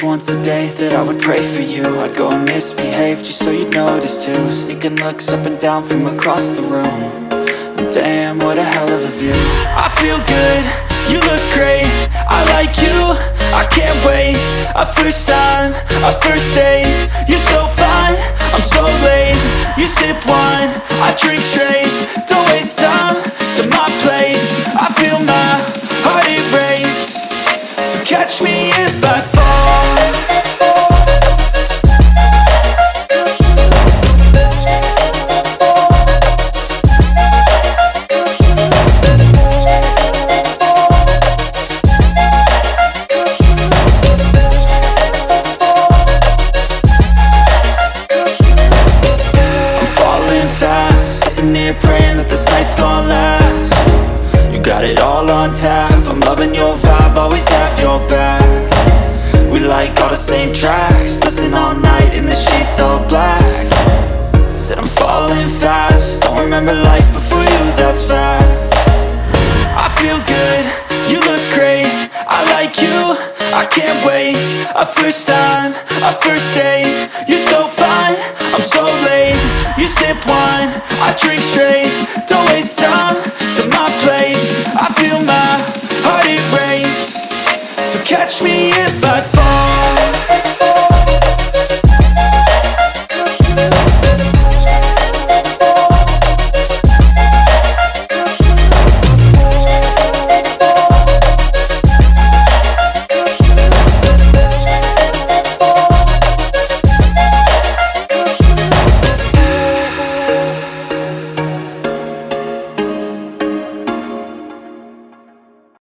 once a day that I would pray for you. I'd go and misbehave just so you'd notice too. Sneaking looks up and down from across the room. And damn, what a hell of a view. I feel good, you look great, I like you, I can't wait. A first time, a first date, you're so fine, I'm so late. You sip wine, I drink straight. Don't waste time to my place. I feel my heart erase. So catch me if I fall. Praying that this night's gonna last. You got it all on tap, I'm loving your vibe, always have your back. We like all the same tracks, listen all night in the sheets all black. Said I'm falling fast, don't remember life before you, that's fact. I feel good, you look great, I like you, I can't wait. A first time, a first date, you're so fine, I'm so late. You sip wine, I drink straight. Don't waste time to my place. I feel my heart erase. So catch me if I fall.